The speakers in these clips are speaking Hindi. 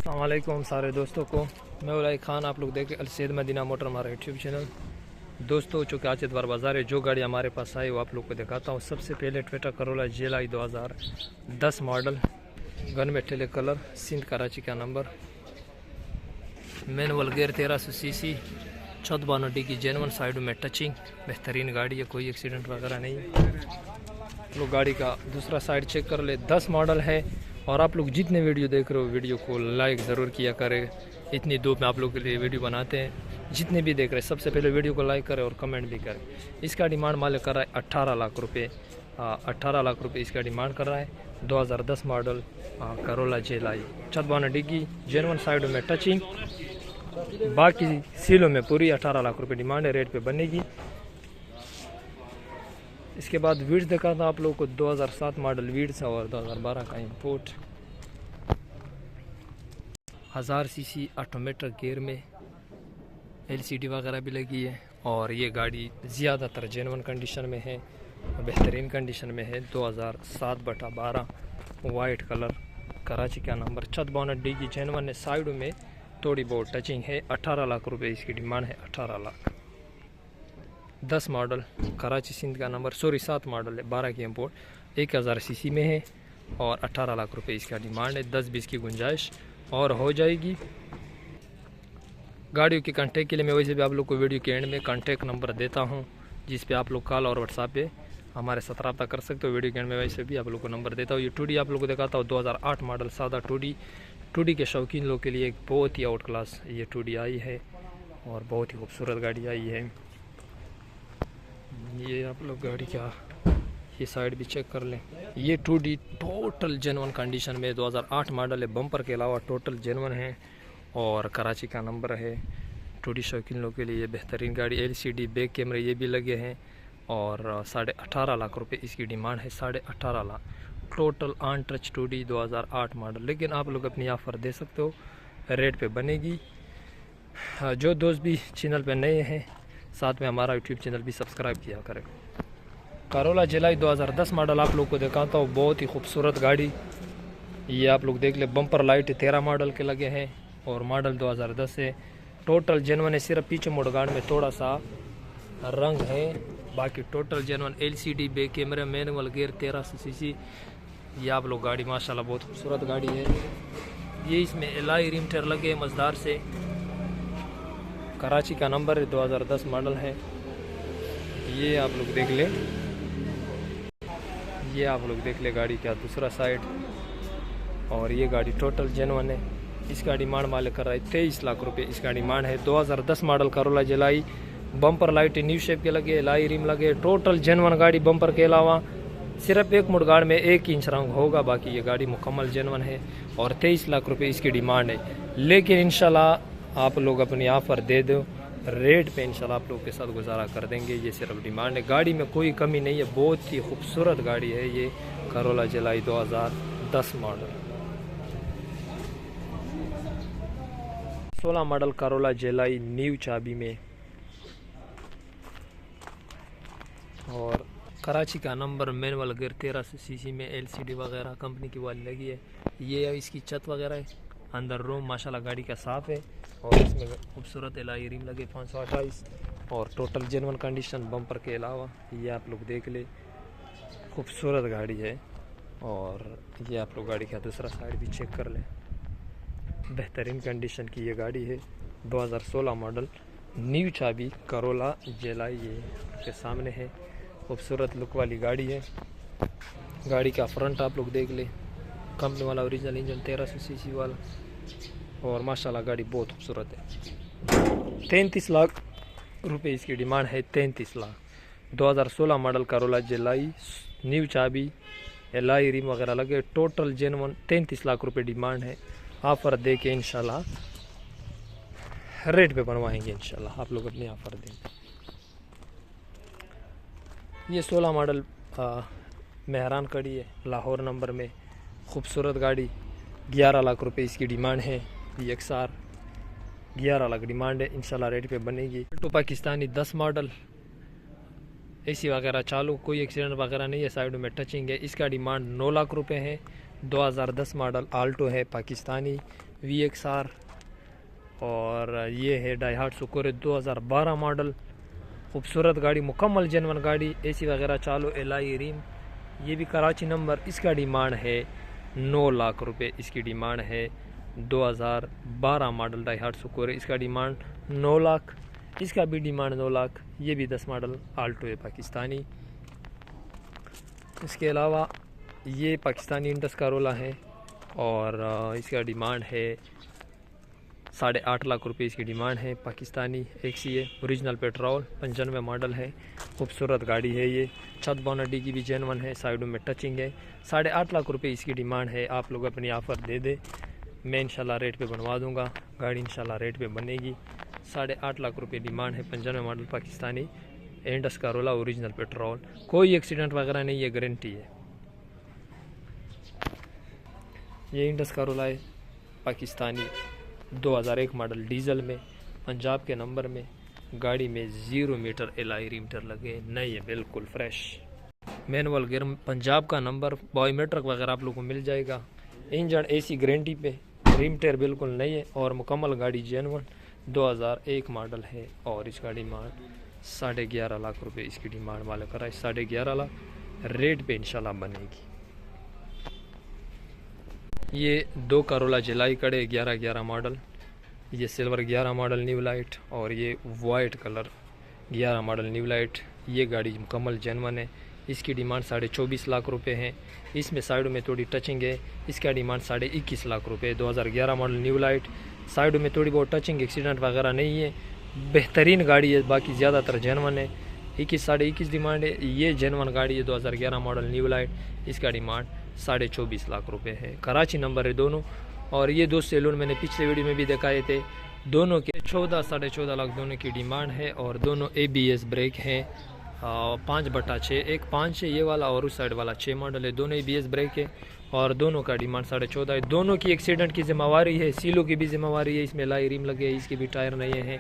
अस्सलाम वालेकुम सारे दोस्तों को। मैं उलाई खान, आप लोग देखें अलसैद मदीना मोटर हमारा यूट्यूब चैनल। दोस्तों, चूँकि आज इतवार बाज़ार है, जो गाड़ी हमारे पास आई वो आप लोग को दिखाता हूँ। सबसे पहले Toyota Corolla XLi 2010 model, gun metal colour, Sindh Karachi का नंबर, मैनुअल गेयर 1300 सीसी, 14 की जेनवन, साइड में टचिंग, बेहतरीन गाड़ी है, कोई एक्सीडेंट वगैरह नहीं है। लोग गाड़ी का दूसरा साइड चेक कर ले, 10 मॉडल है। और आप लोग जितने वीडियो देख रहे हो वीडियो को लाइक ज़रूर किया करें। इतनी धूप में आप लोग के लिए वीडियो बनाते हैं, जितने भी देख रहे हैं सबसे पहले वीडियो को लाइक करें और कमेंट भी करें। इसका डिमांड मालिक कर रहा है 18 लाख रुपये। 18 लाख रुपये इसका डिमांड कर रहा है। 2010 मॉडल करोला जेलाई, 14 डिग्गी, जेनवन, साइड में टचिंग, बाकी सीलों में पूरी। 18 लाख रुपये डिमांड है, रेट पे बनेगी। इसके बाद वीड्स देखा था आप लोगों को, 2007 मॉडल वीड्स और 2012 का इंपोर्ट। 1000 सीसी ऑटोमेटिक गियर में एलसीडी वगैरह भी लगी है। और ये गाड़ी ज़्यादातर जेनवन कंडीशन में है, बेहतरीन कंडीशन में है। 2007/12 वाइट कलर, कराची का नंबर, 14 की जेनवन है, साइड में थोड़ी बहुत टचिंग है। 18 लाख रुपए इसकी डिमांड है, 18 लाख। 10 मॉडल, कराची सिंध का नंबर, 7 मॉडल है, 12 की इंपोर्ट, 1000 सीसी में है और 18 लाख रुपए इसका डिमांड है। 10-20 की गुंजाइश और हो जाएगी। गाड़ियों के कांटेक्ट के लिए मैं वैसे भी आप लोग को वीडियो के एंड में कांटेक्ट नंबर देता हूं, जिस पे आप लोग कॉल और व्हाट्सएप पे हमारे साथ रब्ता कर सकते हो। वीडियो के एंड में वैसे भी आप लोग को नंबर देता हूँ। ये 2D आप लोग को दिखाता हूँ, 2008 मॉडल सादा 2D के शौकीन लोग के लिए एक बहुत ही आउट क्लास ये 2D आई है और बहुत ही खूबसूरत गाड़ी आई है। ये आप लोग गाड़ी का ये साइड भी चेक कर लें। ये 2D टोटल जेनवन कंडीशन में 2008 मॉडल है, बम्पर के अलावा टोटल जेनवन है और कराची का नंबर है। 2D शौकीन लोगों के लिए ये बेहतरीन गाड़ी, LCD बैक कैमरे ये भी लगे हैं और 18.5 लाख रुपए इसकी डिमांड है। 18.5 lakh total on touch 2D 2008 model. लेकिन आप लोग अपनी ऑफ़र दे सकते हो, रेट पे बनेगी। जो दोस्त भी चैनल पे नए हैं, साथ में हमारा यूट्यूब चैनल भी सब्सक्राइब किया करें। करोला जेलाई 2010 मॉडल आप लोग को दिखाता हूँ, बहुत ही खूबसूरत गाड़ी। ये आप लोग देख ले, बम्पर लाइट 13 मॉडल के लगे हैं और मॉडल 2010 है। टोटल जेनवन है, सिर्फ पीछे मोड़गाड़ में थोड़ा सा रंग है, बाकी total genuine. LCD back camera, manual gear, 1300 CC. ये आप लोग गाड़ी माशाल्लाह बहुत खूबसूरत गाड़ी है। ये इसमें एलाई रिम टायर लगे मजदार से, कराची का नंबर है, 2010 मॉडल है। ये आप लोग देख ले, ये आप लोग देख ले गाड़ी का दूसरा साइड। और ये गाड़ी टोटल जेनवन है। इसका डिमांड मालिक कर रहा है 23 लाख रुपए इसका डिमांड है। 2010 model Corolla XLi, bumper light new shape के लगे, एलाई रिम लगे, टोटल जेनवन गाड़ी। बम्पर के अलावा सिर्फ एक मुड़गाड़ में 1 इंच रंग होगा, बाकी ये गाड़ी मुकम्मल जेनवन है और 23 लाख रुपए इसकी डिमांड है। लेकिन इंशाल्लाह आप लोग अपनी ऑफ़र दे दो, रेट पे इंशाल्लाह आप लोग के साथ गुजारा कर देंगे। ये सिर्फ डिमांड है, गाड़ी में कोई कमी नहीं है, बहुत ही खूबसूरत गाड़ी है ये Corolla XLi 2010 model. 16 model Corolla XLi new चाबी में और कराची का नंबर, मैनुअल गियर, 1300 सीसी में, LCD वगैरह कंपनी की वाली लगी है। ये इसकी छत वगैरह है, अंदर रूम माशाल्लाह गाड़ी का साफ़ है और इसमें खूबसूरत एलाई रिम लगे 528 और टोटल जेनवन कंडीशन बम्पर के अलावा। ये आप लोग देख ले, खूबसूरत गाड़ी है। और ये आप लोग गाड़ी का दूसरा साइड भी चेक कर लें, बेहतरीन कंडीशन की ये गाड़ी है। 2016 मॉडल न्यू चाबी करोला जेलाई ये के सामने है, खूबसूरत लुक वाली गाड़ी है। गाड़ी का फ्रंट आप लोग देख ले, कंपनी वाला ओरिजिनल इंजन, 1300 सीसी वाला और माशाल्लाह गाड़ी बहुत खूबसूरत है। 33 लाख रुपए इसकी डिमांड है, 33 lakh. 2016 model Corolla XLi new चाबी, एलाई रिम वगैरह लगे, टोटल जेनवन, 33 लाख रुपए डिमांड है। ऑफ़र दे के इंशाल्लाह रेट पे बनवाएंगे, इंशाल्लाह आप लोग अपनी ऑफ़र दें। ये 16 मॉडल मेहरान कड़ी है, लाहौर नंबर में, खूबसूरत गाड़ी। 11 लाख रुपए इसकी डिमांड है। XR 11 लाख डिमांड है, इंशाल्लाह रेट पे बनेगी। तो पाकिस्तानी 10 मॉडल, AC वगैरह चालू, कोई एक्सीडेंट वगैरह नहीं है, साइड में टचिंग है। इसका डिमांड 9 लाख रुपए है। 2010 मॉडल आल्टो है पाकिस्तानी, VXR। और ये है डाइहार्ड सुकोरे 2012 मॉडल, खूबसूरत गाड़ी, मुकम्मल जेनवन गाड़ी, AC वगैरह चालू, एलआई रिम। ये भी कराची नंबर। इसका डिमांड है 9 लाख रुपए। इसकी डिमांड है 2012 मॉडल डाइहार्ड सुकोरे, इसका डिमांड 9 लाख। इसका भी डिमांड 9 लाख। ये भी 10 मॉडल आल्टो है पाकिस्तानी। इसके अलावा ये पाकिस्तानी इंडस कारोला है और इसका डिमांड है 8.5 लाख रुपए। इसकी डिमांड है पाकिस्तानी XC है, ओरिजिनल पेट्रोल, 95 मॉडल है, खूबसूरत गाड़ी है ये। छत बोनडी की भी जेनवन है, साइडों में टचिंग है। 8.5 लाख रुपए इसकी डिमांड है। आप लोग अपनी ऑफ़र दे दे, मैं इंशाल्लाह रेट पे बनवा दूंगा। गाड़ी इंशाल्लाह रेट पे बनेगी। 8.5 लाख रुपए डिमांड है। 95 model Pakistani Indus Karola, original petrol, कोई एक्सीडेंट वगैरह नहीं है, गारंटी है। ये इंडस कारोला है पाकिस्तानी 2001 मॉडल, डीजल में, पंजाब के नंबर में। गाड़ी में 0 मीटर एलआई रिमटर लगे, नई है, बिल्कुल फ्रेश। मैनुअल गियर, पंजाब का नंबर, बायोमेट्रिक वगैरह आप लोगों को मिल जाएगा। इंजन AC गारंटी पे, रिमटर बिल्कुल नई है और मुकम्मल गाड़ी जेनवन 2001 मॉडल है। और इसका डिमांड 11.5 लाख रुपए इसकी डिमांड वाले करा है। 11.5 लाख रेट पे इंशाल्लाह बनेगी। ये 2 करोला जिलाई कड़े 11 मॉडल, ये सिल्वर 11 मॉडल न्यू लाइट और ये white colour 11 model new light. ये गाड़ी मुकम्मल जेनवन है। इसकी डिमांड 24.5 लाख रुपए है। इसमें साइडों में थोड़ी टचिंग है, इसका डिमांड 21.5 लाख रुपए। 2011 मॉडल न्यू लाइट, साइडों में थोड़ी बहुत टचिंग, एक्सीडेंट वगैरह नहीं है, बेहतरीन गाड़ी है। बाकी ज़्यादातर जेनवन है। 21.5 डिमांड है। ये जेनवन गाड़ी है 2011 मॉडल न्यू लाइट, इसका डिमांड 24.5 लाख रुपए है। कराची नंबर है दोनों। और ये 2 सैलून मैंने पिछले वीडियो में भी दिखाए थे, दोनों के 14-14.5 लाख दोनों की डिमांड है। और दोनों ABS ब्रेक हैं, 5/6, एक 5 है ये वाला और उस साइड वाला 6 मॉडल है। दोनों ABS ब्रेक है और दोनों का डिमांड 14.5 है। दोनों की एक्सीडेंट की जिम्मेवारी है, सीलों की भी जिम्मेवारी है। इसमें लाई रिम लगे है, इसके भी टायर नए हैं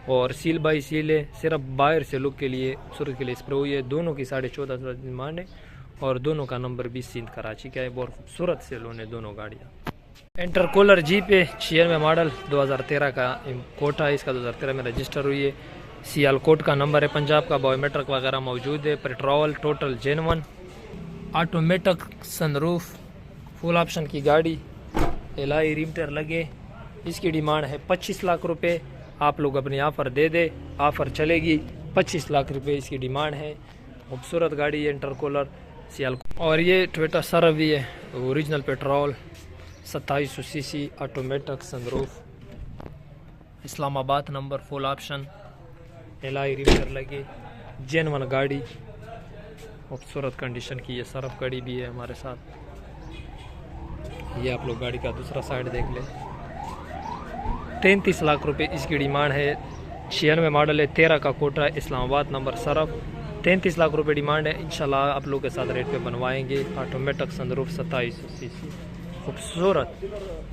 और सील बाई सील है, सिर्फ बाहर से लुक के लिए, खूबसूरत के लिए स्प्रे हुई है। दोनों की 14.5 डिमांड है और दोनों का नंबर 20 सिंध कराची का है। बहुत खूबसूरत सैलून है दोनों गाड़ियाँ। इंटरकूलर जीप है 96 मॉडल, 2013 का कोटा है इसका, 2013 में रजिस्टर हुई है। सियालकोट का नंबर है, पंजाब का, बायोमेट्रिक वगैरह मौजूद है। Petrol total genuine, automatic sunroof, full option की गाड़ी, एलआई रिमटर लगे। इसकी डिमांड है 25 लाख रुपए। आप लोग अपनी ऑफ़र दे दे, ऑफ़र चलेगी। 25 लाख रुपए इसकी डिमांड है। खूबसूरत गाड़ी है इंटरकूलर सियालकोट। और ये टोयोटा सरव भी है, original petrol, 2700 cc, automatic sunroof, Islamabad number, full option, alloy रिमटर लगे, जेनवन गाड़ी, खूबसूरत कंडीशन की। ये सरफ गाड़ी भी है हमारे साथ। ये आप लोग गाड़ी का दूसरा साइड देख ले। 33 लाख रुपए इसकी डिमांड है। 96 मॉडल है, 13 का कोटा है, इस्लामाबाद नंबर, सरफ। 33 लाख रुपए डिमांड है। इंशाल्लाह आप लोग के साथ रेट पे बनवाएंगे। ऑटोमेटिक सनरूफ, 2700 सीसी, खूबसूरत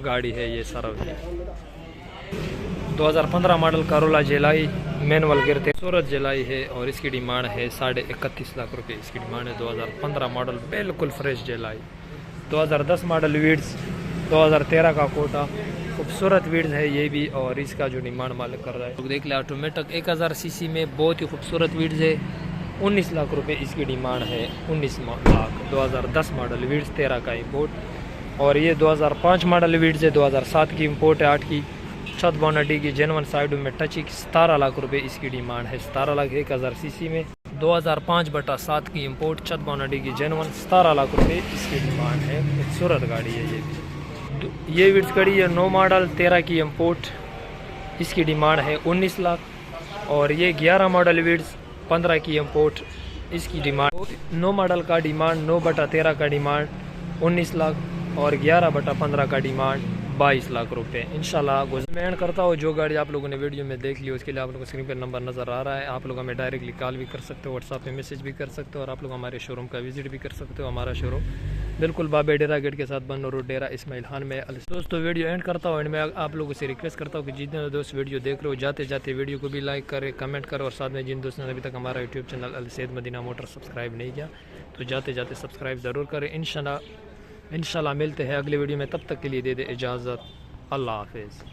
गाड़ी है ये सरफ है। 2015 मॉडल करोला जेलाई, मैनुअल गियर, खूबसूरत जेलाई है और इसकी डिमांड है 31.5 लाख रुपए इसकी डिमांड है। 2015 मॉडल बिल्कुल फ्रेश जेलाई। 2010 मॉडल वीड्स, 2013 का कोटा, खूबसूरत वीड्स है ये भी और इसका जो डिमांड मालिक कर रहा है लोग देख ले। ऑटोमेटिक 1000 सीसी में बहुत ही खूबसूरत वीड्स है। 19 लाख रुपए इसकी डिमांड है। 19 लाख। 2010 मॉडल वीड्स, 13 का इम्पोर्ट। और ये 2005 मॉडल वीड्स है, 2007 की इम्पोर्ट है, 8 की छत बोनटी की, जेनवन साइड में टचिंग। 17 लाख रुपए इसकी डिमांड है। 17 लाख 1000 सीसी में, 2005/7 की इम्पोर्ट, छत बोनटी की, जेनवन, 17 लाख रुपए इसकी डिमांड है। खूबसूरत गाड़ी है ये भी। ये विड्स गाड़ी है 9 मॉडल, 13 की इम्पोर्ट, इसकी डिमांड है 19 लाख। और ये 11 मॉडल विड्स, 15 की इम्पोर्ट, इसकी डिमांड 9 मॉडल का डिमांड 9/13 का डिमांड 19 लाख और 11/15 का डिमांड 22 लाख रुपए। इंशाल्लाह मैं करता हूँ। जो गाड़ी आप लोगों ने वीडियो में देख ली उसके लिए आप लोगों को स्क्रीन पर नंबर नज़र आ रहा है। आप लोग हमें डायरेक्टली कॉल भी कर सकते हो, व्हाट्सएप पे मैसेज भी कर सकते हो और आप लोग हमारे शोरूम का विजिट भी कर सकते हो। हमारा शोरूम बिल्कुल बाबे डेरा गेट के साथ बनो रोड, डेरा इस्माइल खान में। दोस्तों वीडियो एंड करता हूँ। एंड मैं आप लोगों से रिक्वेस्ट करता हूँ कि जितने दोस्त वीडियो देख रहे हो, जाते जाते वीडियो को भी लाइक करें, कमेंट करें और साथ में जिन दोस्तों ने अभी तक हमारा यूट्यूब चैनल अल सैद मदीना मोटर सब्सक्राइब नहीं किया तो जाते जाते सब्सक्राइब ज़रूर करें। इंशाल्लाह मिलते हैं अगले वीडियो में। तब तक के लिए दे दे इजाज़त। अल्लाह हाफिज़।